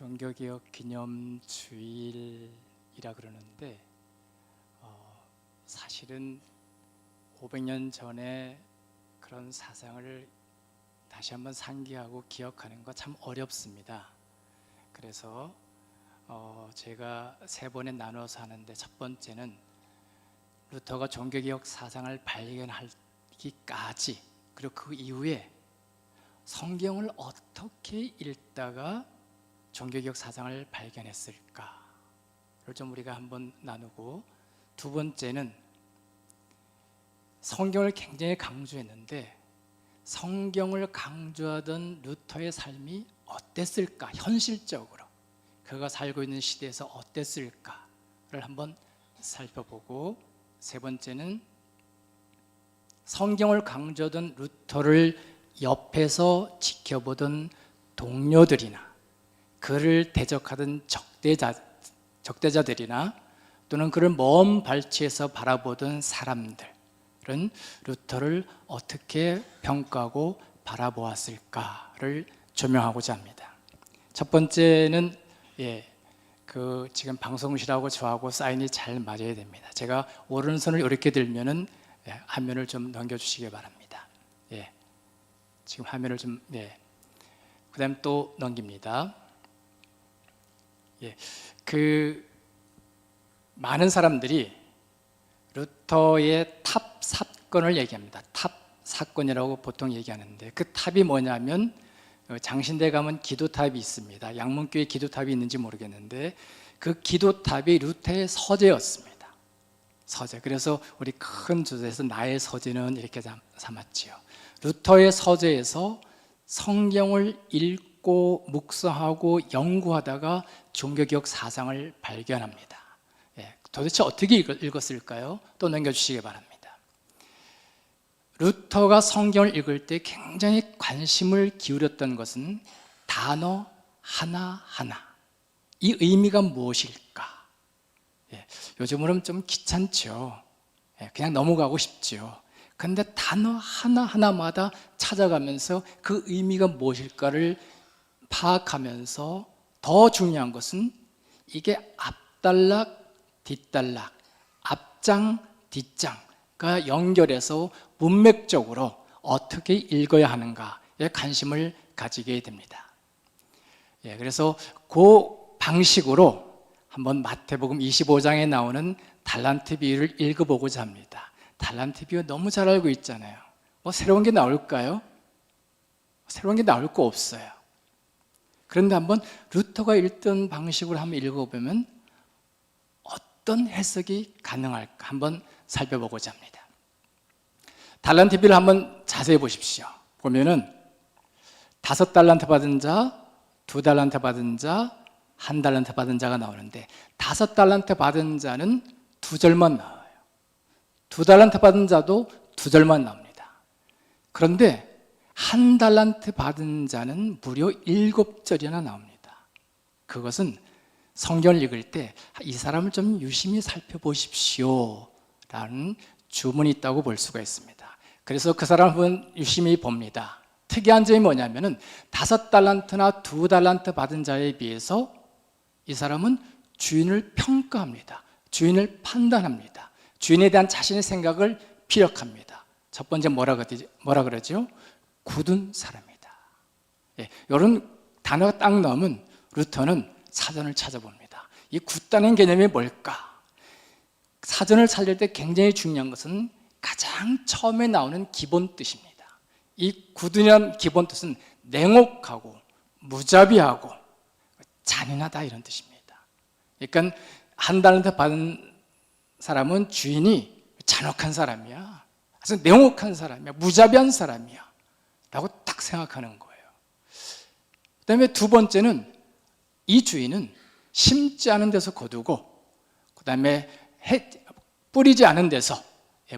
종교개혁 기념주일이라 그러는데 사실은 500년 전에 그런 사상을 다시 한번 상기하고 기억하는 거 참 어렵습니다. 그래서 제가 세 번에 나눠서 하는데, 첫 번째는 루터가 종교개혁 사상을 발견하기까지, 그리고 그 이후에 성경을 어떻게 읽다가 종교개혁 사상을 발견했을까를 좀 우리가 한번 나누고, 두 번째는 성경을 굉장히 강조했는데 성경을 강조하던 루터의 삶이 어땠을까, 현실적으로 그가 살고 있는 시대에서 어땠을까를 한번 살펴보고, 세 번째는 성경을 강조하던 루터를 옆에서 지켜보던 동료들이나 그를 대적하던 적대자들이나 또는 그를 먼 발치에서 바라보던 사람들은 루터를 어떻게 평가하고 바라보았을까를 조명하고자 합니다. 첫 번째는 지금 방송실하고 저하고 사인이 잘 맞아야 됩니다. 제가 오른손을 이렇게 들면은 화면을 좀 넘겨주시기 바랍니다. 지금 화면을 좀 그다음 또 넘깁니다. 많은 사람들이 루터의 탑 사건을 얘기합니다. 탑 사건이라고 보통 얘기하는데, 그 탑이 뭐냐면 장신대 가면 기도탑이 있습니다. 양문교에 기도탑이 있는지 모르겠는데 그 기도탑이 루터의 서재였습니다. 서재. 그래서 우리 큰 주제에서 나의 서재는 이렇게 삼았지요. 루터의 서재에서 성경을 읽고 묵상하고 연구하다가 종교개혁 사상을 발견합니다. 도대체 어떻게 읽었을까요? 또 넘겨주시기 바랍니다. 루터가 성경을 읽을 때 굉장히 관심을 기울였던 것은 단어 하나하나, 이 의미가 무엇일까? 요즘으로는 좀 귀찮죠. 그냥 넘어가고 싶죠. 그런데 단어 하나하나마다 찾아가면서 그 의미가 무엇일까를 파악하면서, 더 중요한 것은 이게 앞단락 뒷단락, 앞장 뒷장과 연결해서 문맥적으로 어떻게 읽어야 하는가에 관심을 가지게 됩니다. 그래서 그 방식으로 한번 마태복음 25장에 나오는 달란트 비유를 읽어보고자 합니다. 달란트 비유 너무 잘 알고 있잖아요. 새로운 게 나올까요? 새로운 게 나올 거 없어요. 그런데 한번 루터가 읽던 방식으로 한번 읽어보면 어떤 해석이 가능할까 한번 살펴보고자 합니다. 달란트 비유를 한번 자세히 보십시오. 보면은 5달란트 받은 자, 2달란트 받은 자, 1달란트 받은 자가 나오는데, 5달란트 받은 자는 2절만 나와요. 2달란트 받은 자도 2절만 나옵니다. 그런데 1달란트 받은 자는 무려 7절이나 나옵니다. 그것은 성경을 읽을 때 이 사람을 좀 유심히 살펴보십시오 라는 주문이 있다고 볼 수가 있습니다. 그래서 그 사람을 한번 유심히 봅니다. 특이한 점이 뭐냐면은 5달란트나 2달란트 받은 자에 비해서 이 사람은 주인을 평가합니다. 주인을 판단합니다. 주인에 대한 자신의 생각을 피력합니다. 첫 번째 뭐라 그러죠? 굳은 사람이다. 이런 단어가 딱 나오면 루터는 사전을 찾아봅니다. 이 굳다는 개념이 뭘까? 사전을 찾을 때 굉장히 중요한 것은 가장 처음에 나오는 기본 뜻입니다. 이 굳으란 기본 뜻은 냉혹하고 무자비하고 잔인하다, 이런 뜻입니다. 그러니까 1달란트 받은 사람은 주인이 잔혹한 사람이야, 아주 냉혹한 사람이야, 무자비한 사람이야 라고 딱 생각하는 거예요. 그 다음에 두 번째는 이 주인은 심지 않은 데서 거두고 그 다음에 뿌리지 않은 데서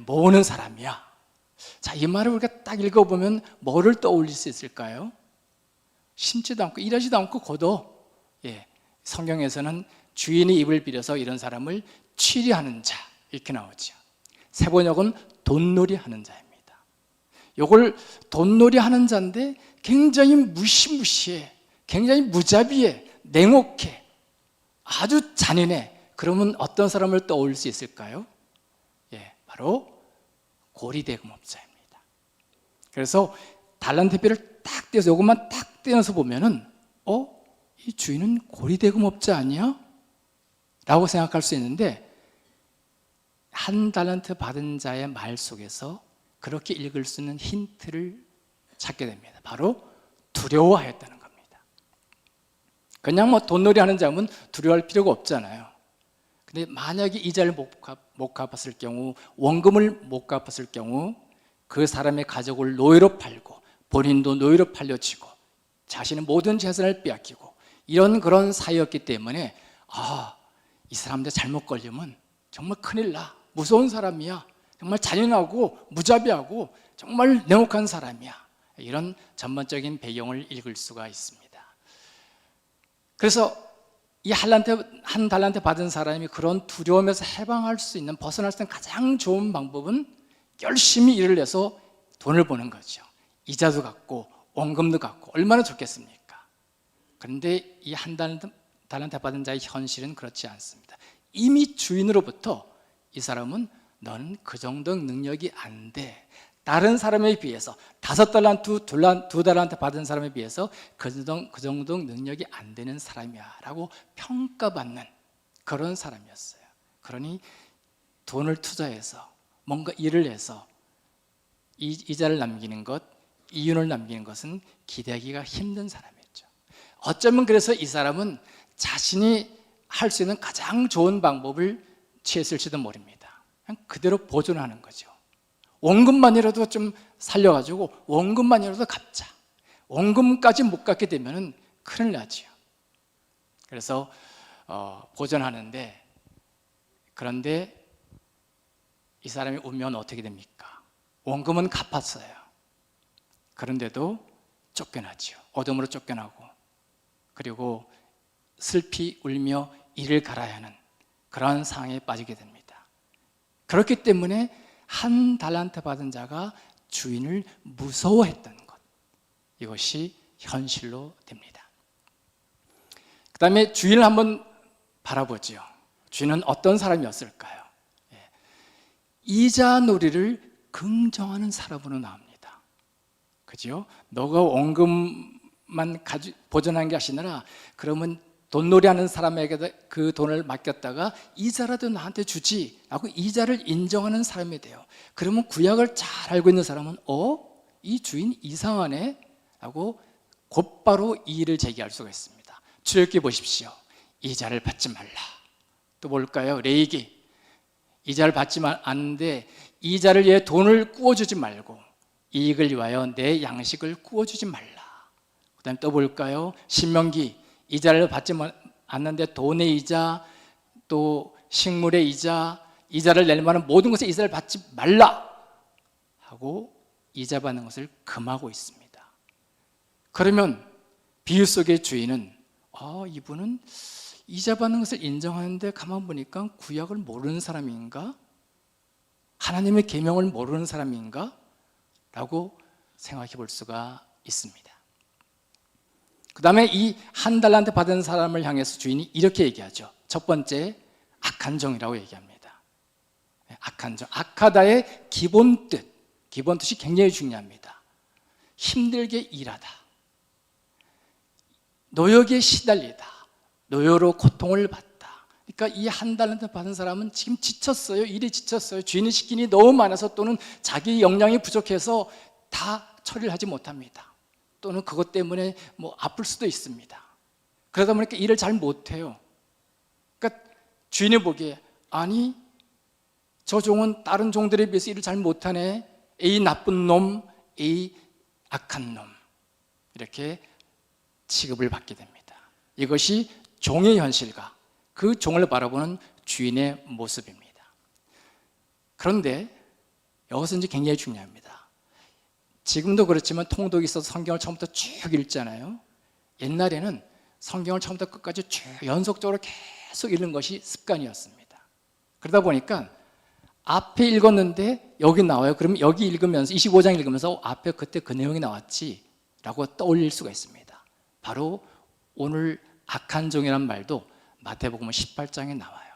모으는 사람이야. 자, 이 말을 우리가 딱 읽어보면 뭐를 떠올릴 수 있을까요? 심지도 않고 일하지도 않고 거둬. 성경에서는 주인의 입을 빌어서 이런 사람을 취리하는 자, 이렇게 나오죠. 세 번역은 돈놀이 하는 자입니다. 이걸 돈놀이 하는 자인데 굉장히 무시무시해, 굉장히 무자비해, 냉혹해, 아주 잔인해. 그러면 어떤 사람을 떠올릴 수 있을까요? 바로 고리대금업자입니다. 그래서 달란트비를 딱 떼서 이것만 딱 떼어서 보면은 이 주인은 고리대금업자 아니야? 라고 생각할 수 있는데, 한 달란트 받은 자의 말 속에서 그렇게 읽을 수 있는 힌트를 찾게 됩니다. 바로 두려워하였다는 겁니다. 그냥 뭐 돈놀이 하는 자면 두려워할 필요가 없잖아요. 근데 만약에 이자를 못 갚았을 경우, 원금을 못 갚았을 경우 그 사람의 가족을 노예로 팔고 본인도 노예로 팔려지고 자신의 모든 재산을 빼앗기고 이런 그런 사이였기 때문에 이 사람들 잘못 걸리면 정말 큰일 나, 무서운 사람이야, 정말 잔인하고 무자비하고 정말 냉혹한 사람이야, 이런 전반적인 배경을 읽을 수가 있습니다. 그래서 이 한 달란트 받은 사람이 그런 두려움에서 해방할 수 있는, 벗어날 수 있는 가장 좋은 방법은 열심히 일을 해서 돈을 버는 거죠. 이자도 갚고 원금도 갚고 얼마나 좋겠습니까? 그런데 이 한 달란트 받은 자의 현실은 그렇지 않습니다. 이미 주인으로부터 이 사람은 너는 그 정도 능력이 안 돼, 다른 사람에 비해서 5달란트, 2달란트 받은 사람에 비해서 그 정도 능력이 안 되는 사람이야 라고 평가받는 그런 사람이었어요. 그러니 돈을 투자해서 뭔가 일을 해서 이자를 남기는 것, 이윤을 남기는 것은 기대하기가 힘든 사람이었죠. 어쩌면 그래서 이 사람은 자신이 할 수 있는 가장 좋은 방법을 취했을지도 모릅니다. 그냥 그대로 보존하는 거죠. 원금만이라도 좀 살려가지고 원금만이라도 갚자. 원금까지 못 갚게 되면 큰일 나죠. 그래서 보존하는데, 그런데 이 사람이 운명은 어떻게 됩니까? 원금은 갚았어요. 그런데도 쫓겨나죠. 어둠으로 쫓겨나고, 그리고 슬피 울며 이를 갈아야 하는 그런 상황에 빠지게 됩니다. 그렇기 때문에 한 달란트 받은 자가 주인을 무서워했던 것, 이것이 현실로 됩니다. 그 다음에 주인을 한번 바라보죠. 주인은 어떤 사람이었을까요? 이자놀이를 긍정하는 사람으로 나옵니다. 그죠? 너가 원금만 보존한 게 아니라 그러면 돈놀이 하는 사람에게 그 돈을 맡겼다가 이자라도 나한테 주지 라고 이자를 인정하는 사람이 돼요. 그러면 구약을 잘 알고 있는 사람은 이 주인 이상하네 라고 곧바로 이의를 제기할 수가 있습니다. 출애굽기 보십시오. 이자를 받지 말라. 또 뭘까요? 레위기. 이자를 받지 않는데 이자를 위해 돈을 꾸어주지 말고 이익을 위하여 내 양식을 꾸어주지 말라. 그 다음에 또 볼까요? 신명기. 이자를 받지 않는데 돈의 이자, 또 식물의 이자, 이자를 낼 만한 모든 것에 이자를 받지 말라 하고 이자 받는 것을 금하고 있습니다. 그러면 비유 속의 주인은 이분은 이자 받는 것을 인정하는데 가만 보니까 구약을 모르는 사람인가? 하나님의 계명을 모르는 사람인가? 라고 생각해 볼 수가 있습니다. 그 다음에 이 한 달란트 받은 사람을 향해서 주인이 이렇게 얘기하죠. 첫 번째, 악한 종이라고 얘기합니다. 악한 종, 악하다의 기본 뜻이 굉장히 중요합니다. 힘들게 일하다, 노역에 시달리다, 노여로 고통을 받다. 그러니까 이 한 달란트 받은 사람은 지금 지쳤어요. 일이 지쳤어요. 주인이 시킨 일이 너무 많아서, 또는 자기 역량이 부족해서 다 처리를 하지 못합니다. 또는 그것 때문에 아플 수도 있습니다. 그러다 보니까 일을 잘 못해요. 그러니까 주인이 보기에 아니 저 종은 다른 종들에 비해서 일을 잘 못하네, 이 나쁜 놈, 이 악한 놈, 이렇게 취급을 받게 됩니다. 이것이 종의 현실과 그 종을 바라보는 주인의 모습입니다. 그런데 여기서 이제 굉장히 중요합니다. 지금도 그렇지만 통독이 있어서 성경을 처음부터 쭉 읽잖아요. 옛날에는 성경을 처음부터 끝까지 쭉 연속적으로 계속 읽는 것이 습관이었습니다. 그러다 보니까 앞에 읽었는데 여기 나와요. 그러면 여기 읽으면서 25장 읽으면서 앞에 그때 그 내용이 나왔지 라고 떠올릴 수가 있습니다. 바로 오늘 악한 종이란 말도 마태복음 18장에 나와요.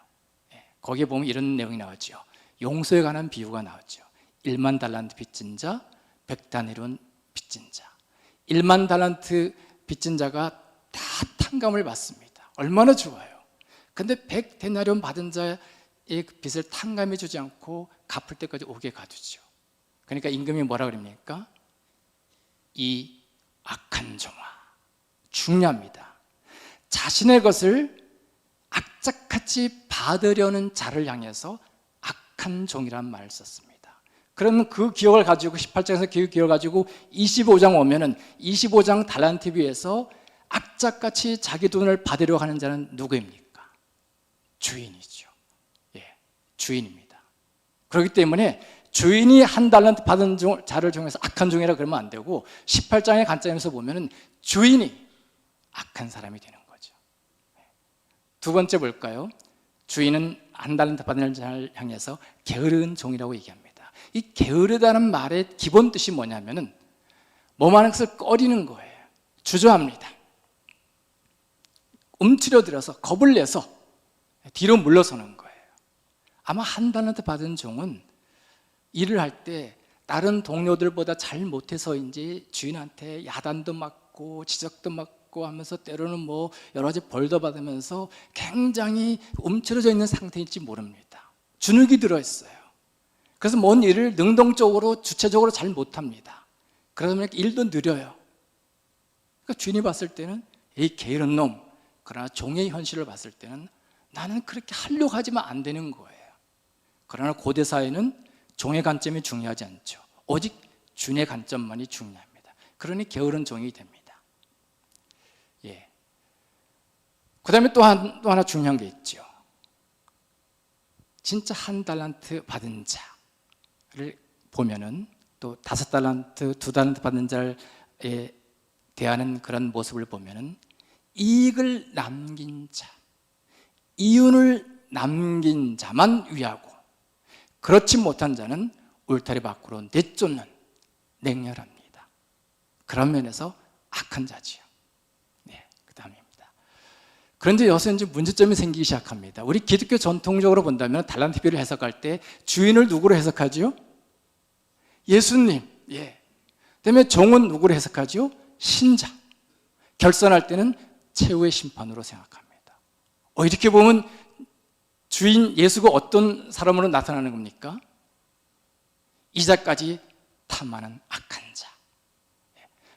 거기에 보면 이런 내용이 나오죠. 용서에 관한 비유가 나오죠. 1만 달란트 빚진 자, 100다니론 빚진 자. 1만 달란트 빚진 자가 다 탕감을 받습니다. 얼마나 좋아요. 근데 100데나리온 받은 자의 빚을 탕감해 주지 않고 갚을 때까지 오게 가두죠. 그러니까 임금이 뭐라 그럽니까? 이 악한 종아. 중요합니다. 자신의 것을 악착같이 받으려는 자를 향해서 악한 종이란 말을 썼습니다. 그러면 그 기억을 가지고 18장에서 그 기억을 가지고 25장 오면은 25장 달란트 비유에서 악착같이 자기 돈을 받으려고 하는 자는 누구입니까? 주인이죠. 주인입니다. 그렇기 때문에 주인이 한 달란트 받은 자를 중에서 악한 종이라 그러면 안 되고 18장의 관점에서 보면은 주인이 악한 사람이 되는 거죠. 두 번째 볼까요? 주인은 한 달란트 받은 자를 향해서 게으른 종이라고 얘기합니다. 이 게으르다는 말의 기본 뜻이 뭐냐면은 뭐하는 것을 꺼리는 거예요. 주저합니다. 움츠려들어서 겁을 내서 뒤로 물러서는 거예요. 아마 한 달란트 받은 종은 일을 할 때 다른 동료들보다 잘 못해서인지 주인한테 야단도 맞고 지적도 맞고 하면서 때로는 뭐 여러 가지 벌도 받으면서 굉장히 움츠러져 있는 상태일지 모릅니다. 주눅이 들어있어요. 그래서 뭔 일을 능동적으로 주체적으로 잘 못합니다. 그러다 보니까 일도 느려요. 그러니까 주인이 봤을 때는 이 게으른 놈, 그러나 종의 현실을 봤을 때는 나는 그렇게 하려고 하지만 안 되는 거예요. 그러나 고대 사회는 종의 관점이 중요하지 않죠. 오직 주인의 관점만이 중요합니다. 그러니 게으른 종이 됩니다. 그 다음에 또 하나 중요한 게 있죠. 진짜 한 달란트 받은 자를 보면은 또 5달란트, 2달란트 받은 자에 대하는 그런 모습을 보면은 이익을 남긴 자, 이윤을 남긴 자만 위하고 그렇지 못한 자는 울타리 밖으로 내쫓는 냉혈합니다. 그런 면에서 악한 자지요. 그 다음입니다. 그런데 여기서 이제 문제점이 생기기 시작합니다. 우리 기독교 전통적으로 본다면 달란트 비유를 해석할 때 주인을 누구로 해석하지요? 예수님. 그다음에 종은 누구로 해석하지요? 신자. 결산할 때는 최후의 심판으로 생각합니다. 이렇게 보면 주인 예수가 어떤 사람으로 나타나는 겁니까? 이자까지 탐하는 악한 자.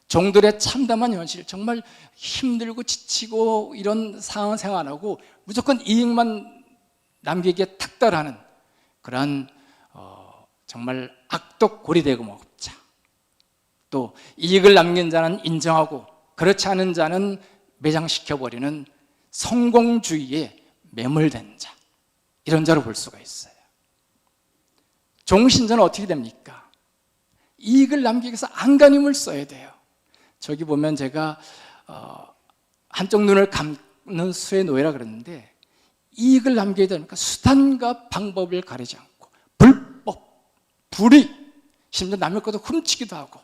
종들의 참담한 현실, 정말 힘들고 지치고 이런 상황 생활하고 무조건 이익만 남기기에 탁달하는 그러한 정말 악독 고리대금 업자. 또 이익을 남긴 자는 인정하고 그렇지 않은 자는 매장시켜버리는 성공주의에 매몰된 자, 이런 자로 볼 수가 있어요. 종신자는 어떻게 됩니까? 이익을 남기기 위해서 안간힘을 써야 돼요. 저기 보면 제가 한쪽 눈을 감는 수의 노예라 그랬는데 이익을 남겨야 되니까 수단과 방법을 가리지 않고 불법, 불의, 심지어 남의 것도 훔치기도 하고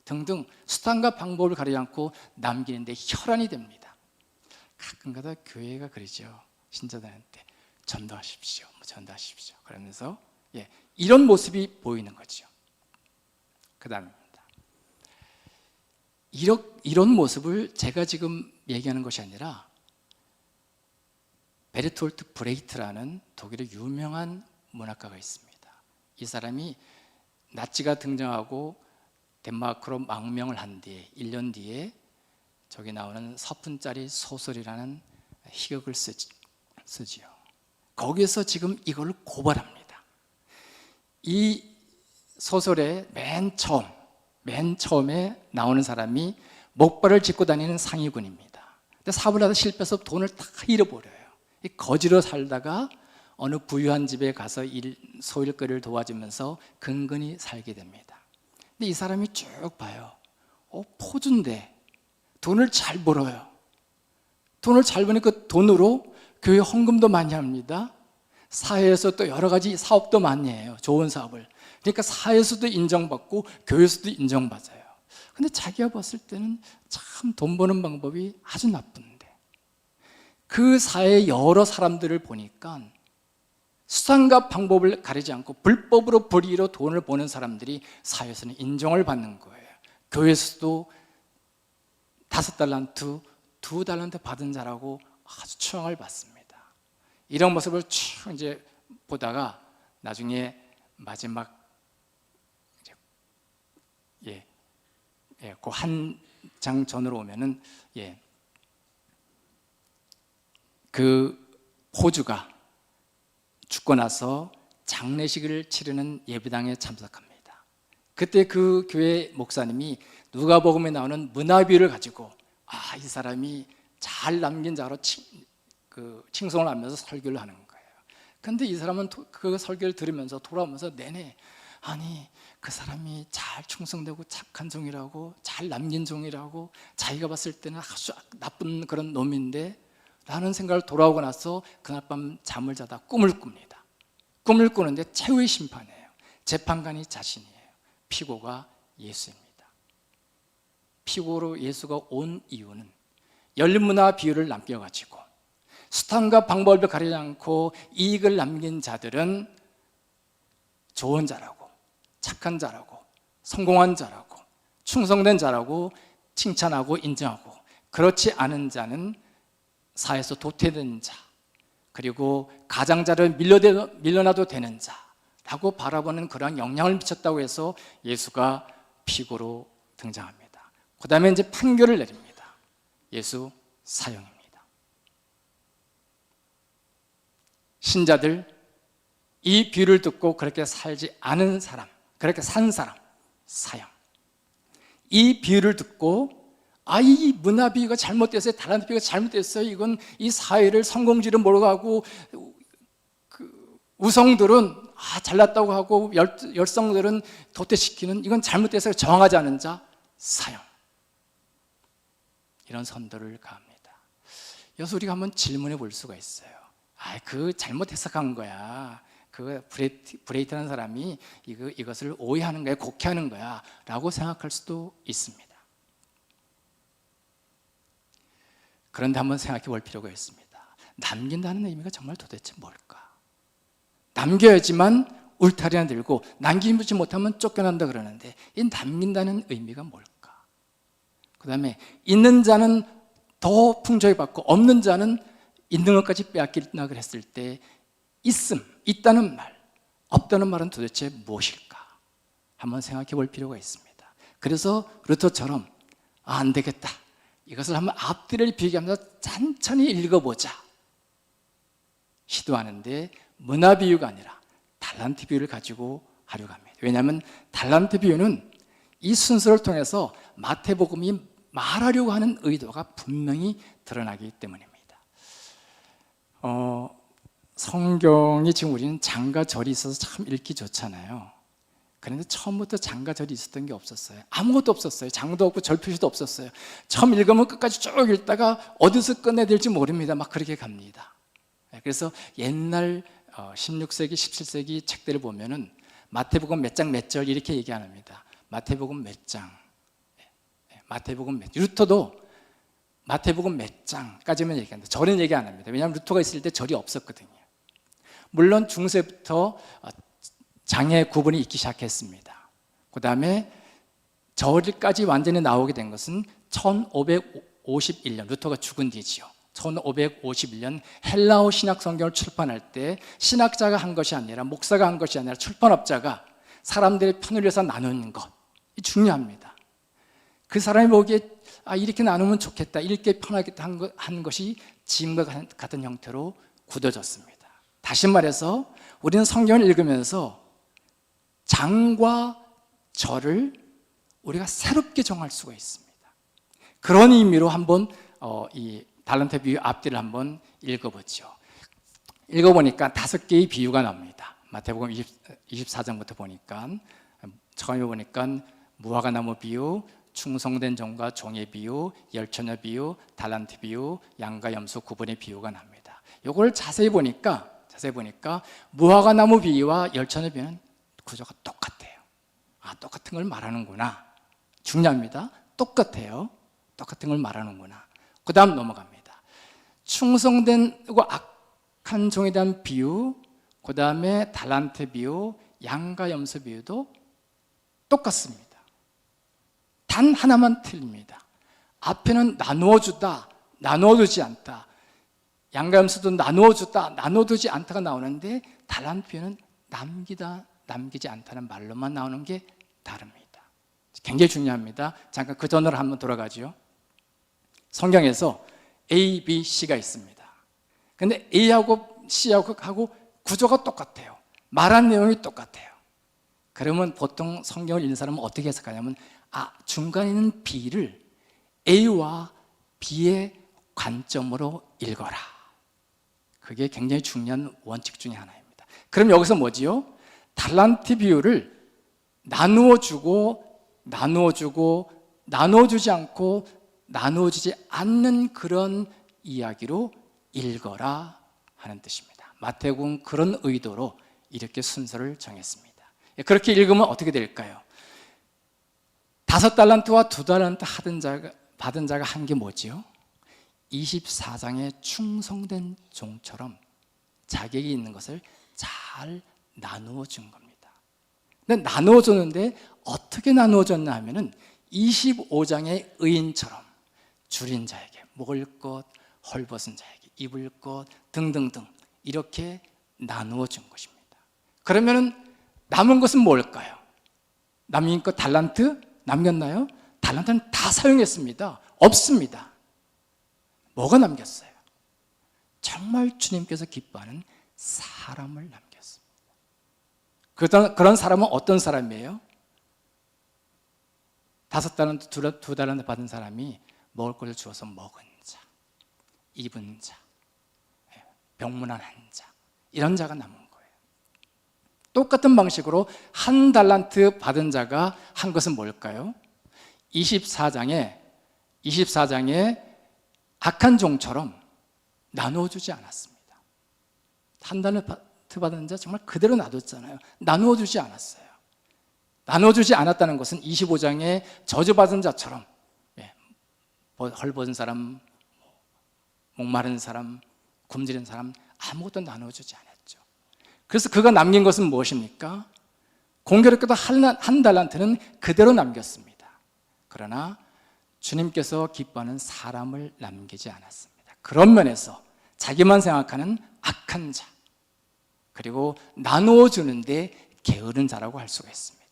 등등 수단과 방법을 가리지 않고 남기는데 혈안이 됩니다. 가끔가다 교회가 그러죠. 신자들한테 전도하십시오, 전도하십시오. 그러면서 이런 모습이 보이는 거죠. 그 다음입니다. 이런 모습을 제가 지금 얘기하는 것이 아니라 베르톨트 브레이트라는 독일의 유명한 문학가가 있습니다. 이 사람이 나치가 등장하고 덴마크로 망명을 한 뒤에 1년 뒤에 저기 나오는 서푼짜리 소설이라는 희극을 쓰지요. 거기에서 지금 이걸 고발합니다. 이 소설의 맨 처음에 나오는 사람이 목발을 짚고 다니는 상위군입니다. 근데 사업을 하다 실패해서 돈을 다 잃어버려요. 거지로 살다가 어느 부유한 집에 가서 소일거리를 도와주면서 근근히 살게 됩니다. 근데 이 사람이 쭉 봐요. 포주인데 돈을 잘 벌어요. 돈을 잘 버니까 그 돈으로 교회 헌금도 많이 합니다. 사회에서 또 여러 가지 사업도 많이 해요. 좋은 사업을. 그러니까 사회에서도 인정받고 교회에서도 인정받아요. 근데 자기가 봤을 때는 참 돈 버는 방법이 아주 나쁜데 그 사회의 여러 사람들을 보니까 수단과 방법을 가리지 않고 불법으로 불의로 돈을 버는 사람들이 사회에서는 인정을 받는 거예요. 교회에서도 5달란트, 2달란트 받은 자라고 아주 추앙을 받습니다. 이런 모습을 쭉 이제 보다가 나중에 마지막 그 한 장 전으로 오면은 그 포주가 죽고 나서 장례식을 치르는 예배당에 참석합니다. 그때 그 교회 목사님이 누가복음에 나오는 문화비유를 가지고 이 사람이 잘 남긴 자로 칭송을 하면서 설교를 하는 거예요. 그런데 이 사람은 그 설교를 들으면서 돌아오면서 내내 아니 그 사람이 잘 충성되고 착한 종이라고 잘 남긴 종이라고 자기가 봤을 때는 아주 나쁜 그런 놈인데 라는 생각을 돌아오고 나서 그날 밤 잠을 자다 꿈을 꿉니다. 꿈을 꾸는데 최후의 심판이에요. 재판관이 자신이에요. 피고가 예수입니다. 피고로 예수가 온 이유는 연립문화 비유를 남겨가지고 수단과 방법을 가리지 않고 이익을 남긴 자들은 좋은 자라고 착한 자라고 성공한 자라고 충성된 자라고 칭찬하고 인정하고, 그렇지 않은 자는 사회에서 도태된 자, 그리고 가장자를 밀려나도 되는 자라고 바라보는 그런 영향을 미쳤다고 해서 예수가 피고로 등장합니다. 그 다음에 이제 판결을 내립니다. 예수 사형입니다. 신자들, 이 비유를 듣고 그렇게 살지 않은 사람, 그렇게 산 사람 사형. 이 비유를 듣고 이 문화 비유가 잘못됐어요, 달란트 비유가 잘못됐어요, 이건 이 사회를 성공지를 몰아가고 우성들은 잘났다고 하고 열성들은 도태시키는, 이건 잘못돼서 정하지 않은 자 사형. 이런 선도를 가합니다. 여기서 우리가 한번 질문해 볼 수가 있어요. 그 잘못 해석한 거야, 그 브레이트라는 사람이 이것을 오해하는 거야, 곡해하는 거야 라고 생각할 수도 있습니다. 그런데 한번 생각해 볼 필요가 있습니다. 남긴다는 의미가 정말 도대체 뭘까? 남겨야지만 울타리나 들고 남기지 못하면 쫓겨난다 그러는데 이 남긴다는 의미가 뭘까? 그 다음에 있는 자는 더 풍족히 받고 없는 자는 있는 것까지 빼앗긴다 그랬을 때 있다는 말, 없다는 말은 도대체 무엇일까? 한번 생각해 볼 필요가 있습니다. 그래서 루터처럼 안 되겠다, 이것을 한번 앞뒤를 비교하면서 천천히 읽어보자 시도하는데 문화 비유가 아니라 달란트 비유를 가지고 하려고 합니다. 왜냐하면 달란트 비유는 이 순서를 통해서 마태복음이 말하려고 하는 의도가 분명히 드러나기 때문입니다. 성경이 지금 우리는 장과 절이 있어서 참 읽기 좋잖아요. 그런데 처음부터 장과 절이 있었던 게 없었어요. 아무것도 없었어요. 장도 없고 절 표시도 없었어요. 처음 읽으면 끝까지 쭉 읽다가 어디서 끝내야 될지 모릅니다. 막 그렇게 갑니다. 그래서 옛날 16세기, 17세기 책들을 보면은 마태복음 몇 장 몇 절 이렇게 얘기 안 합니다. 마태복음 몇 장, 마태복음 몇 장. 루터도 마태복음 몇 장까지만 얘기합니다. 절은 얘기 안 합니다. 왜냐하면 루터가 있을 때 절이 없었거든요. 물론 중세부터 장의 구분이 있기 시작했습니다. 그 다음에 절까지 완전히 나오게 된 것은 1551년, 루터가 죽은 뒤지요. 1551년 헬라어 신약 성경을 출판할 때 신학자가 한 것이 아니라, 목사가 한 것이 아니라 출판업자가 사람들의 편을 위해서 나누는 것, 이 중요합니다. 그 사람이 보기에 이렇게 나누면 좋겠다, 이렇게 편하겠다 한 것이 지금과 같은 형태로 굳어졌습니다. 다시 말해서 우리는 성경을 읽으면서 장과 절을 우리가 새롭게 정할 수가 있습니다. 그런 의미로 한번 이 달란트 비유 앞뒤를 한번 읽어보죠. 읽어보니까 5개의 비유가 나옵니다. 마태복음 24장부터 보니까 처음에 보니까 무화과 나무 비유, 충성된 종과 종의 비유, 열처녀 비유, 달란트 비유, 양과 염소 구분의 비유가 납니다. 이걸 자세히 보니까 무화과 나무 비유와 열처녀 비유는 구조가 똑같아요. 똑같은 걸 말하는구나. 중요합니다. 똑같아요. 똑같은 걸 말하는구나. 그 다음 넘어갑니다. 충성된 악한 종에 대한 비유, 그 다음에 달란트 비유, 양과 염소 비유도 똑같습니다. 단 하나만 틀립니다. 앞에는 나누어 주다, 나누어 두지 않다. 양과 염소도 나누어 주다, 나누어 두지 않다가 나오는데 달란트 비유는 남기다, 남기지 않다는 말로만 나오는 게 다릅니다. 굉장히 중요합니다. 잠깐 그 전으로 한번 돌아가죠. 성경에서 A, B, C가 있습니다. 근데 A하고 C하고 구조가 똑같아요. 말한 내용이 똑같아요. 그러면 보통 성경을 읽는 사람은 어떻게 해석하냐면 중간에 있는 B를 A와 B의 관점으로 읽어라. 그게 굉장히 중요한 원칙 중에 하나입니다. 그럼 여기서 뭐지요? 달란트 비유를 나누어 주고 나누어주지 않고 나누어주지 않는 그런 이야기로 읽어라 하는 뜻입니다. 마태복음 그런 의도로 이렇게 순서를 정했습니다. 그렇게 읽으면 어떻게 될까요? 5달란트와 2달란트 받은 자가 한 게 뭐지요? 24장에 충성된 종처럼 자격이 있는 것을 잘 나누어 준 겁니다. 근데 나누어 줬는데 어떻게 나누어 줬냐 하면은 25장의 의인처럼 줄인 자에게 먹을 것, 헐벗은 자에게 입을 것 등등등 이렇게 나누어 준 것입니다. 그러면은 남은 것은 뭘까요? 남은 것 달란트 남겼나요? 달란트는 다 사용했습니다. 없습니다. 뭐가 남겼어요? 정말 주님께서 기뻐하는 사람을 남겼습니다. 그런 사람은 어떤 사람이에요? 5달란트, 2달란트 받은 사람이 먹을 것을 주어서 먹은 자, 입은 자, 병문안 한 자, 이런 자가 남은 거예요. 똑같은 방식으로 1달란트 받은 자가 한 것은 뭘까요? 24장에 악한 종처럼 나누어주지 않았습니다. 1달란트 받은 자 정말 그대로 놔뒀잖아요. 나누어주지 않았어요. 나눠주지 않았다는 것은 25장에 저주받은 자처럼 헐벗은 사람, 목마른 사람, 굶주린 사람 아무것도 나눠주지 않았죠. 그래서 그가 남긴 것은 무엇입니까? 공교롭게도 1달란트는 그대로 남겼습니다. 그러나 주님께서 기뻐하는 사람을 남기지 않았습니다. 그런 면에서 자기만 생각하는 악한 자, 그리고 나누어 주는데 게으른 자라고 할 수가 있습니다.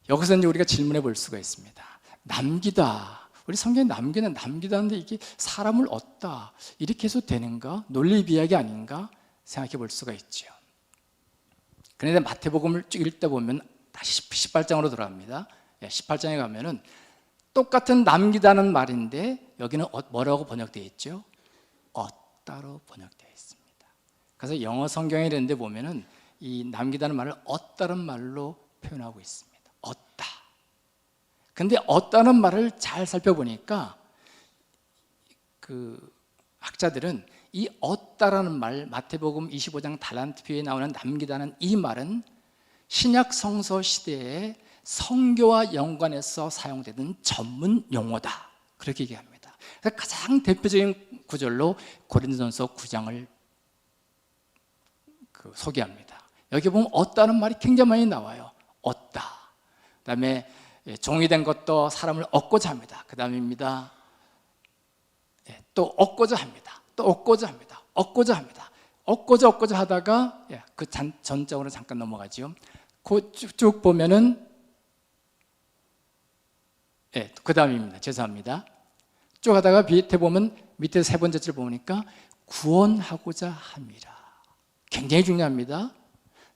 여기서 이제 우리가 질문해 볼 수가 있습니다. 남기다, 우리 성경에 남기다는데 이게 사람을 얻다 이렇게 해서 되는가? 논리 비약이 아닌가? 생각해 볼 수가 있죠. 그런데 마태복음을 쭉 읽다 보면 다시 18장으로 돌아갑니다. 18장에 가면은 똑같은 남기다는 말인데 여기는 뭐라고 번역되어 있죠? 얻다로 번역되어 있습니다. 그래서 영어 성경에 이런 데 보면은 이 남기다는 말을 얻다는 말로 표현하고 있습니다. 얻다. 근데 얻다는 말을 잘 살펴보니까 그 학자들은 이 얻다라는 말, 마태복음 25장 달란트 비유에 나오는 남기다는 이 말은 신약 성서 시대에 성교와 연관해서 사용되는 전문 용어다, 그렇게 얘기합니다. 그래서 가장 대표적인 구절로 고린도전서 9장을 소개합니다. 여기 보면 얻다는 말이 굉장히 많이 나와요. 얻다. 그 다음에 종이 된 것도 사람을 얻고자 합니다. 그 다음입니다. 또 얻고자 합니다. 또 얻고자 합니다. 얻고자 합니다. 얻고자 하다가 그 전적으로 잠깐 넘어가죠. 그 쭉 보면은 그 다음입니다. 죄송합니다. 쭉 하다가 밑에 보면 밑에 세 번째 줄 보니까 구원하고자 함이라. 굉장히 중요합니다.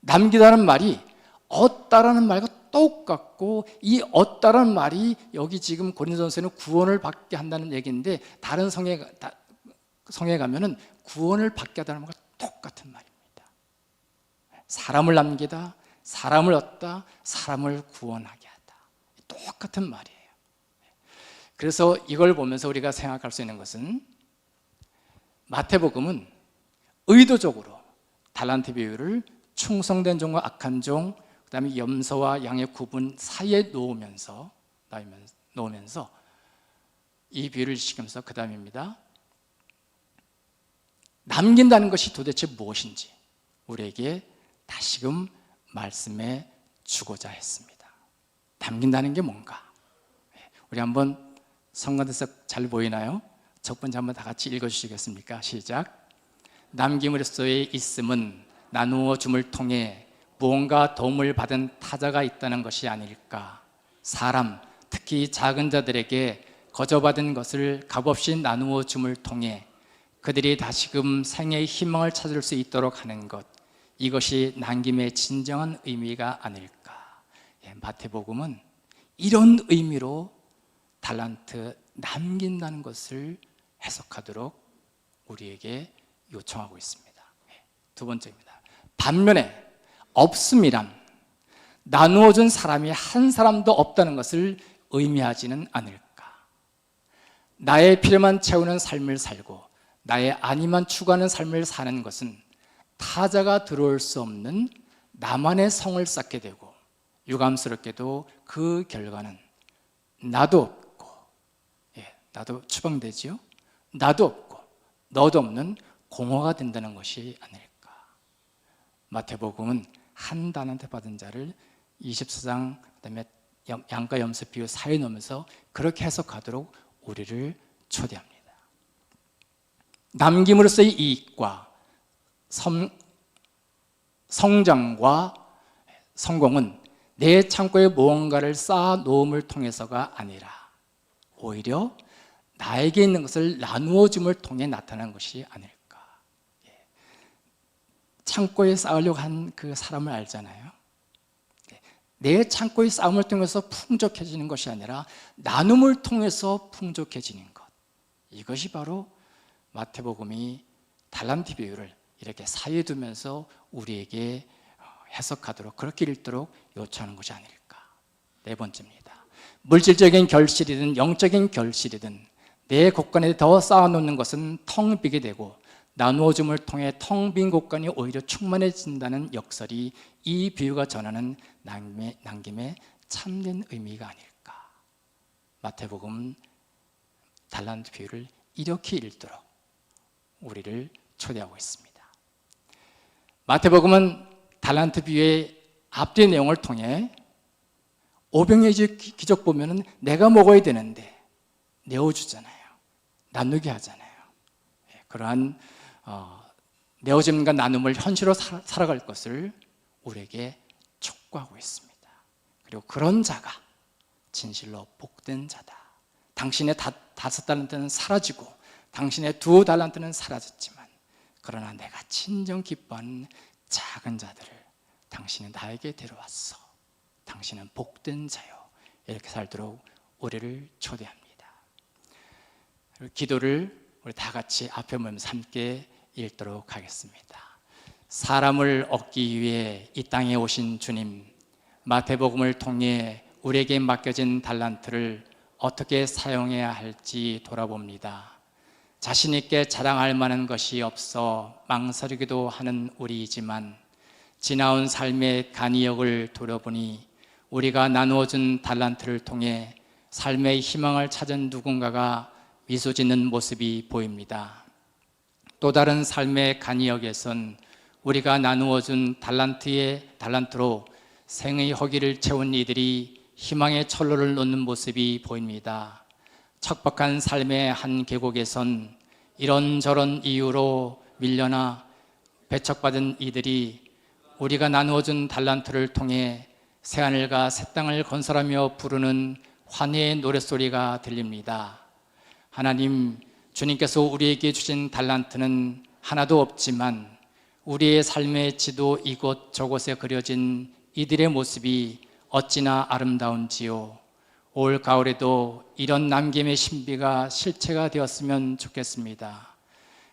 남기다는 말이 얻다라는 말과 똑같고 이 얻다라는 말이 여기 지금 고린도전서에는 구원을 받게 한다는 얘기인데 다른 성에 가면은 구원을 받게 하다는 말과 똑같은 말입니다. 사람을 남기다, 사람을 얻다, 사람을 구원하게 하다. 똑같은 말이에요. 그래서 이걸 보면서 우리가 생각할 수 있는 것은 마태복음은 의도적으로 달란트 비유를 충성된 종과 악한 종, 그 다음에 염소와 양의 구분 사이에 놓으면서 이 비유를 지키면서 그 다음입니다. 남긴다는 것이 도대체 무엇인지 우리에게 다시금 말씀해 주고자 했습니다. 남긴다는 게 뭔가? 우리 한번 성가대서 잘 보이나요? 첫 번째 한번 다 같이 읽어주시겠습니까? 시작. 남김으로서의 있음은 나누어 줌을 통해 무언가 도움을 받은 타자가 있다는 것이 아닐까. 사람, 특히 작은 자들에게 거저받은 것을 값없이 나누어 줌을 통해 그들이 다시금 생애의 희망을 찾을 수 있도록 하는 것, 이것이 남김의 진정한 의미가 아닐까. 마태복음은 이런 의미로 달란트 남긴다는 것을 해석하도록 우리에게 요청하고 있습니다. 두 번째입니다. 반면에 없음이란 나누어준 사람이 한 사람도 없다는 것을 의미하지는 않을까. 나의 필요만 채우는 삶을 살고 나의 안위만 추구하는 삶을 사는 것은 타자가 들어올 수 없는 나만의 성을 쌓게 되고, 유감스럽게도 그 결과는 나도 없고, 나도 추방되지요. 나도 없고 너도 없는 공허가 된다는 것이 아닐까. 마태복음은 한 달란트 받은 자를 24장 그다음에 양가 염소 비유 사이에 놓으면서 그렇게 해석하도록 우리를 초대합니다. 남김으로서의 이익과 성장과 성공은 내 창고에 무언가를 쌓아 놓음을 통해서가 아니라 오히려 나에게 있는 것을 나누어 줌을 통해 나타나는 것이 아닐까. 창고에 쌓으려고 한 그 사람을 알잖아요. 내 창고의 싸움을 통해서 풍족해지는 것이 아니라 나눔을 통해서 풍족해지는 것, 이것이 바로 마태복음이 달란트 비유를 이렇게 사이에 두면서 우리에게 해석하도록, 그렇게 읽도록 요청하는 것이 아닐까. 네 번째입니다. 물질적인 결실이든 영적인 결실이든 내 곳간에 더 쌓아놓는 것은 텅 비게 되고 나누어줌을 통해 텅 빈 곳간이 오히려 충만해진다는 역설이 이 비유가 전하는 남김의 참된 의미가 아닐까. 마태복음 달란트 비유를 이렇게 읽도록 우리를 초대하고 있습니다. 마태복음은 달란트 비유의 앞뒤 내용을 통해 오병이의 기적 보면은 내가 먹어야 되는데 내어주잖아요. 나누게 하잖아요. 그러한 내어짐과 나눔을 현실로 살아갈 것을 우리에게 촉구하고 있습니다. 그리고 그런 자가 진실로 복된 자다. 당신의 5달란트는 사라지고 당신의 2달란트는 사라졌지만 그러나 내가 진정 기뻐하는 작은 자들을 당신은 나에게 데려왔어. 당신은 복된 자요. 이렇게 살도록 우리를 초대합니다. 기도를 우리 다 같이 앞에 모여서 함께 읽도록 하겠습니다. 사람을 얻기 위해 이 땅에 오신 주님, 마태복음을 통해 우리에게 맡겨진 달란트를 어떻게 사용해야 할지 돌아봅니다. 자신 있게 자랑할 만한 것이 없어 망설이기도 하는 우리이지만 지나온 삶의 간이역을 돌아보니 우리가 나누어준 달란트를 통해 삶의 희망을 찾은 누군가가 미소 짓는 모습이 보입니다. 또 다른 삶의 간이역에선 우리가 나누어준 달란트로 생의 허기를 채운 이들이 희망의 철로를 놓는 모습이 보입니다. 척박한 삶의 한 계곡에선 이런저런 이유로 밀려나 배척받은 이들이 우리가 나누어준 달란트를 통해 새하늘과 새 땅을 건설하며 부르는 환희의 노랫소리가 들립니다. 하나님, 주님께서 우리에게 주신 달란트는 하나도 없지만 우리의 삶의 지도 이곳 저곳에 그려진 이들의 모습이 어찌나 아름다운지요. 올 가을에도 이런 남김의 신비가 실체가 되었으면 좋겠습니다.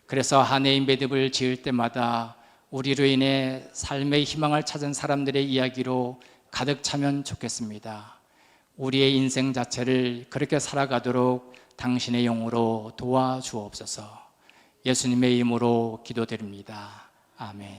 그래서 한 해의 매듭을 지을 때마다 우리로 인해 삶의 희망을 찾은 사람들의 이야기로 가득 차면 좋겠습니다. 우리의 인생 자체를 그렇게 살아가도록 당신의 영으로 도와주옵소서. 예수님의 이름으로 기도드립니다. 아멘.